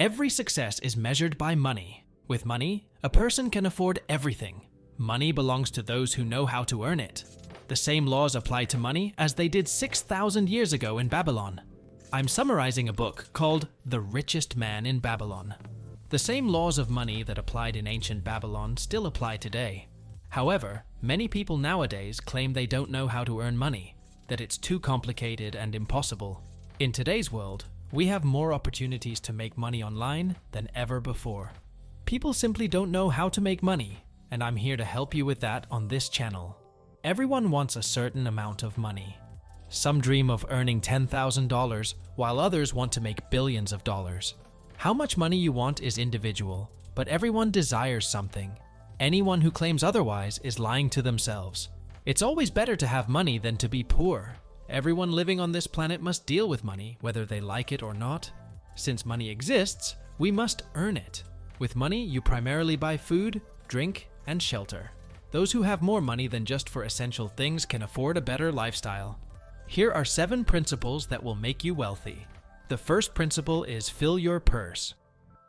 Every success is measured by money. With money, a person can afford everything. Money belongs to those who know how to earn it. The same laws apply to money as they did 6,000 years ago in Babylon. I'm summarizing a book called The Richest Man in Babylon. The same laws of money that applied in ancient Babylon still apply today. However, many people nowadays claim they don't know how to earn money, that it's too complicated and impossible. In today's world, we have more opportunities to make money online than ever before. People simply don't know how to make money, and I'm here to help you with that on this channel. Everyone wants a certain amount of money. Some dream of earning $10,000, while others want to make billions of dollars. How much money you want is individual, but everyone desires something. Anyone who claims otherwise is lying to themselves. It's always better to have money than to be poor. Everyone living on this planet must deal with money, whether they like it or not. Since money exists, we must earn it. With money, you primarily buy food, drink, and shelter. Those who have more money than just for essential things can afford a better lifestyle. Here are 7 principles that will make you wealthy. The first principle is fill your purse.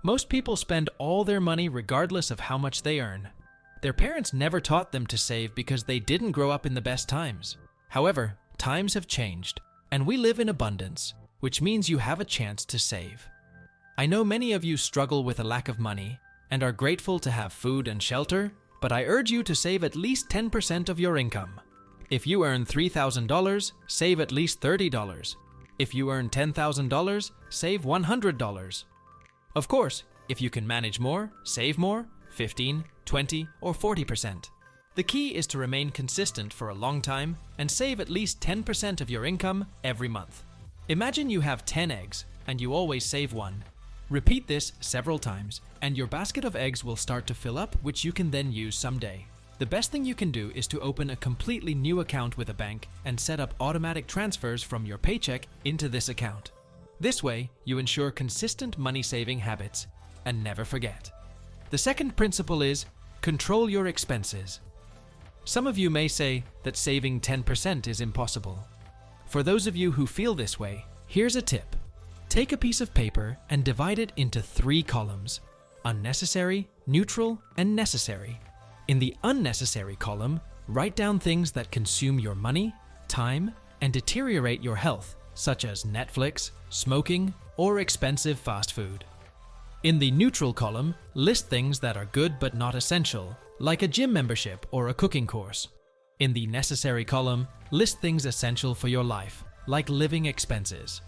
Most people spend all their money regardless of how much they earn. Their parents never taught them to save because they didn't grow up in the best times. However, times have changed, and we live in abundance, which means you have a chance to save. I know many of you struggle with a lack of money and are grateful to have food and shelter, but I urge you to save at least 10% of your income. If you earn $3,000, save at least $30. If you earn $10,000, save $100. Of course, if you can manage more, save more, 15, 20, or 40%. The key is to remain consistent for a long time and save at least 10% of your income every month. Imagine you have 10 eggs and you always save one. Repeat this several times and your basket of eggs will start to fill up, which you can then use someday. The best thing you can do is to open a completely new account with a bank and set up automatic transfers from your paycheck into this account. This way, you ensure consistent money-saving habits and never forget. The second principle is control your expenses. Some of you may say that saving 10% is impossible. For those of you who feel this way, here's a tip. Take a piece of paper and divide it into 3 columns: unnecessary, neutral, and necessary. In the unnecessary column, write down things that consume your money, time, and deteriorate your health, such as Netflix, smoking, or expensive fast food. In the neutral column, list things that are good but not essential, like a gym membership or a cooking course. In the necessary column, list things essential for your life, like living expenses.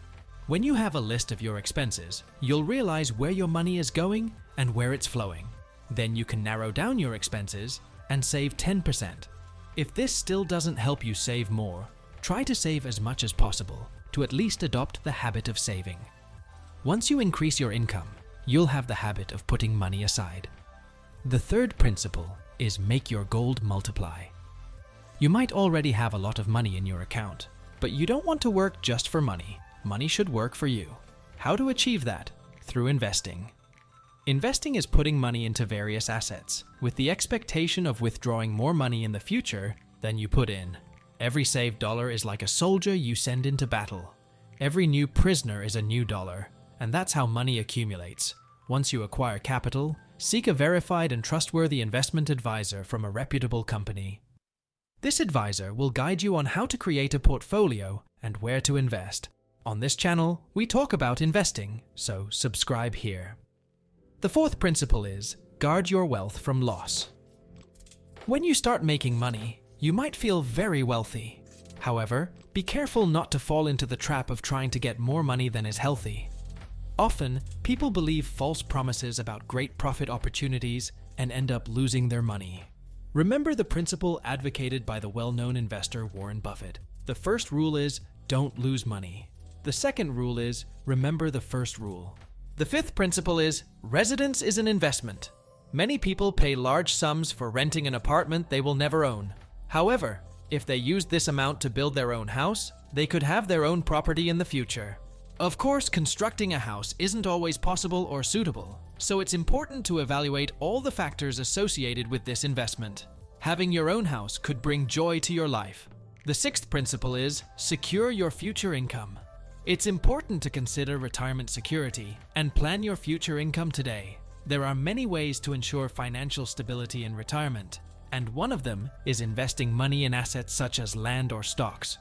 When you have a list of your expenses, you'll realize where your money is going and where it's flowing. Then you can narrow down your expenses and save 10%. If this still doesn't help you save more, try to save as much as possible to at least adopt the habit of saving. Once you increase your income, you'll have the habit of putting money aside. The third principle is make your gold multiply. You might already have a lot of money in your account, but you don't want to work just for money. Money should work for you. How to achieve that? Through investing. Investing is putting money into various assets, with the expectation of withdrawing more money in the future than you put in. Every saved dollar is like a soldier you send into battle. Every new prisoner is a new dollar, and that's how money accumulates. Once you acquire capital, seek a verified and trustworthy investment advisor from a reputable company. This advisor will guide you on how to create a portfolio and where to invest. On this channel, we talk about investing, so subscribe here. The fourth principle is guard your wealth from loss. When you start making money, you might feel very wealthy. However, be careful not to fall into the trap of trying to get more money than is healthy. Often, people believe false promises about great profit opportunities and end up losing their money. Remember the principle advocated by the well-known investor Warren Buffett. The first rule is don't lose money. The second rule is remember the first rule. The fifth principle is residence is an investment. Many people pay large sums for renting an apartment they will never own. However, if they use this amount to build their own house, they could have their own property in the future. Of course, constructing a house isn't always possible or suitable, so it's important to evaluate all the factors associated with this investment. Having your own house could bring joy to your life. The sixth principle is secure your future income. It's important to consider retirement security and plan your future income today. There are many ways to ensure financial stability in retirement, and one of them is investing money in assets such as land or stocks.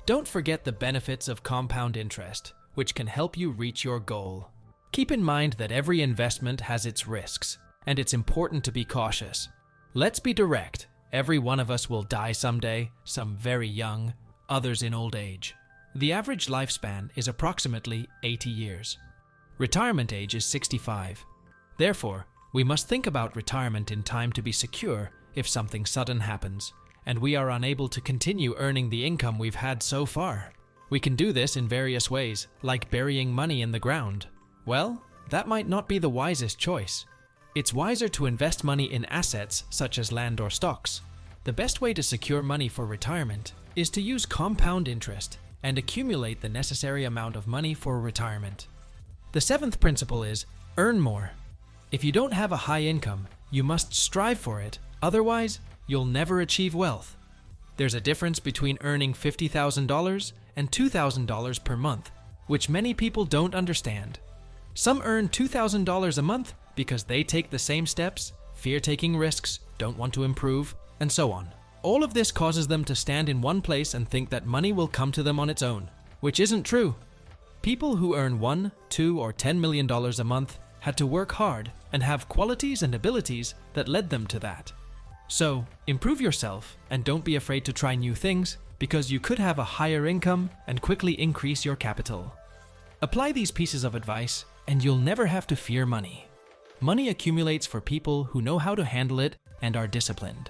Don't forget the benefits of compound interest, which can help you reach your goal. Keep in mind that every investment has its risks, and it's important to be cautious. Let's be direct. Every one of us will die someday, some very young, others in old age. The average lifespan is approximately 80 years. Retirement age is 65. Therefore, we must think about retirement in time to be secure if something sudden happens, and we are unable to continue earning the income we've had so far. We can do this in various ways, like burying money in the ground. Well, that might not be the wisest choice. It's wiser to invest money in assets such as land or stocks. The best way to secure money for retirement is to use compound interest and accumulate the necessary amount of money for retirement. The seventh principle is earn more. If you don't have a high income, you must strive for it, otherwise, you'll never achieve wealth. There's a difference between earning $50,000 and $2,000 per month, which many people don't understand. Some earn $2,000 a month because they take the same steps, fear taking risks, don't want to improve, and so on. All of this causes them to stand in one place and think that money will come to them on its own, which isn't true. People who earn $1, $2, or $10 million a month had to work hard and have qualities and abilities that led them to that. So, improve yourself and don't be afraid to try new things because you could have a higher income and quickly increase your capital. Apply these pieces of advice and you'll never have to fear money. Money accumulates for people who know how to handle it and are disciplined.